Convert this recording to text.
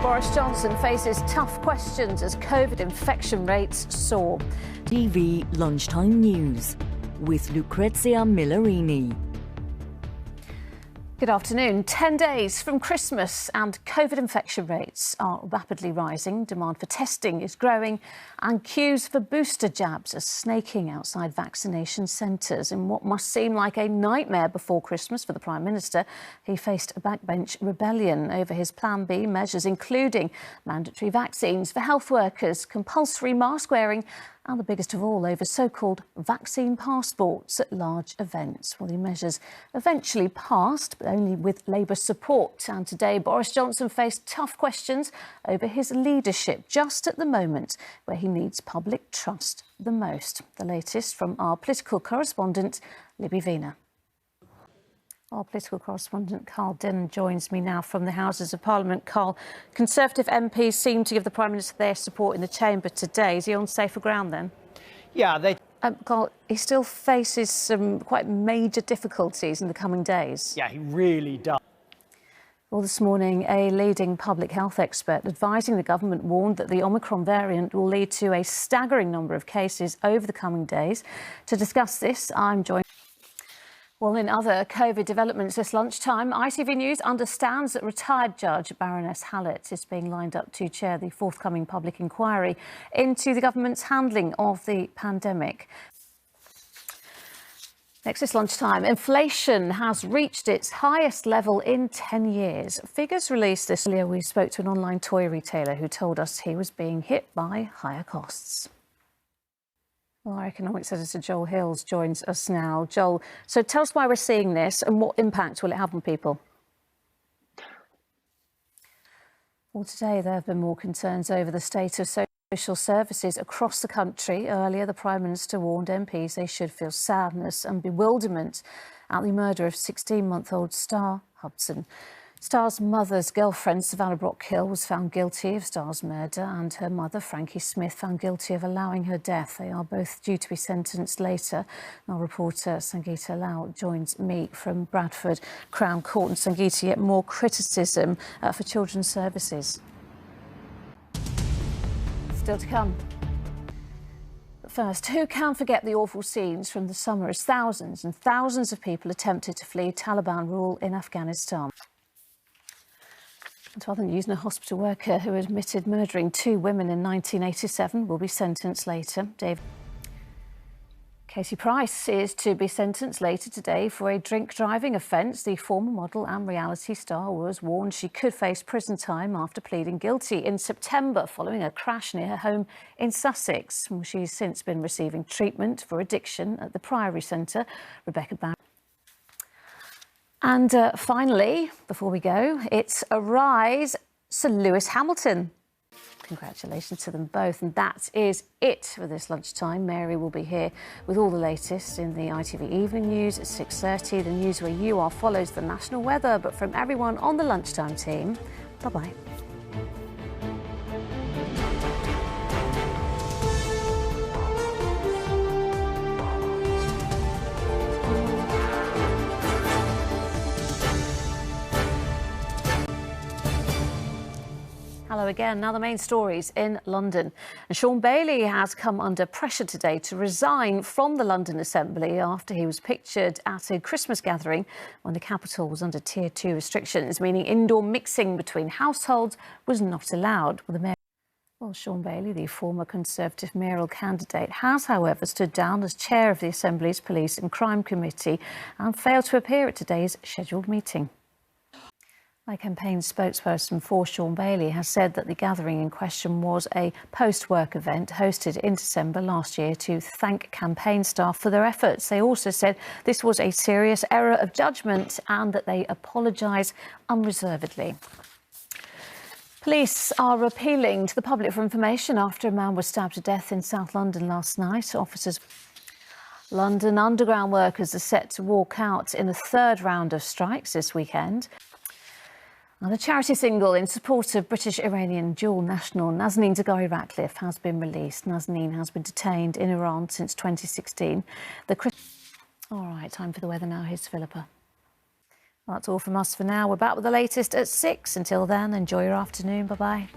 Boris Johnson faces tough questions as COVID infection rates soar. ITV Lunchtime News with Lucrezia Millarini. Good afternoon. 10 days from Christmas and COVID infection rates are rapidly rising. Demand for testing is growing and queues for booster jabs are snaking outside vaccination centres. In what must seem like a nightmare before Christmas for the Prime Minister, he faced a backbench rebellion over his Plan B measures, including mandatory vaccines for health workers, compulsory mask wearing and the biggest of all, over so-called vaccine passports at large events. Well, the measures eventually passed, but only with Labour support. And today, Boris Johnson faced tough questions over his leadership, just at the moment where he needs public trust the most. The latest from our political correspondent, Libby Vina. Our political correspondent Carl Dinn joins me now from the Houses of Parliament. Carl, Conservative MPs seem to give the Prime Minister their support in the chamber today. Is he on safer ground then? Yeah, they... Carl, he still faces some quite major difficulties in the coming days. Yeah, he really does. Well, this morning, a leading public health expert advising the government warned that the Omicron variant will lead to a staggering number of cases over the coming days. To discuss this, I'm joined... Well, in other COVID developments this lunchtime, ITV News understands that retired Judge Baroness Hallett is being lined up to chair the forthcoming public inquiry into the government's handling of the pandemic. Next this lunchtime, inflation has reached its highest level in 10 years. Figures released this year, we spoke to an online toy retailer who told us he was being hit by higher costs. Well, our economics editor Joel Hills joins us now. Joel, so tell us why we're seeing this and what impact will it have on people? Well, today there have been more concerns over the state of social services across the country. Earlier, the Prime Minister warned MPs they should feel sadness and bewilderment at the murder of 16-month-old Star Hudson. Star's mother's girlfriend, Savannah Brockhill, was found guilty of Star's murder and her mother, Frankie Smith, found guilty of allowing her death. They are both due to be sentenced later. Our reporter, Sangeeta Lal, joins me from Bradford Crown Court. And Sangeeta, yet more criticism for children's services. Still to come. But first, who can forget the awful scenes from the summer as thousands and thousands of people attempted to flee Taliban rule in Afghanistan? To other news, a hospital worker who admitted murdering 2 women in 1987 will be sentenced later. Katie Price is to be sentenced later today for a drink driving offence. The former model and reality star was warned she could face prison time after pleading guilty in September following a crash near her home in Sussex. She's since been receiving treatment for addiction at the Priory Centre. Rebecca Barrett. And finally, before we go, it's a rise, Sir Lewis Hamilton. Congratulations to them both. And that is it for this lunchtime. Mary will be here with all the latest in the ITV Evening News at 6:30. The news where you are follows the national weather. But from everyone on the lunchtime team, bye-bye. Hello again. Now the main stories in London. And Sean Bailey has come under pressure today to resign from the London Assembly after he was pictured at a Christmas gathering when the capital was under Tier 2 restrictions, meaning indoor mixing between households was not allowed. Well, Sean Bailey, the former Conservative mayoral candidate, has, however, stood down as chair of the Assembly's Police and Crime Committee and failed to appear at today's scheduled meeting. My campaign spokesperson for Sean Bailey has said that the gathering in question was a post-work event hosted in December last year to thank campaign staff for their efforts. They also said this was a serious error of judgment and that they apologise unreservedly. Police are appealing to the public for information after a man was stabbed to death in South London last night. London Underground workers are set to walk out in a third round of strikes this weekend. And the charity single in support of British-Iranian dual national Nazanin Zaghari Ratcliffe has been released. Nazanin has been detained in Iran since 2016. All right, time for the weather now. Here's Philippa. Well, that's all from us for now. We're back with the latest at 6. Until then, enjoy your afternoon. Bye-bye.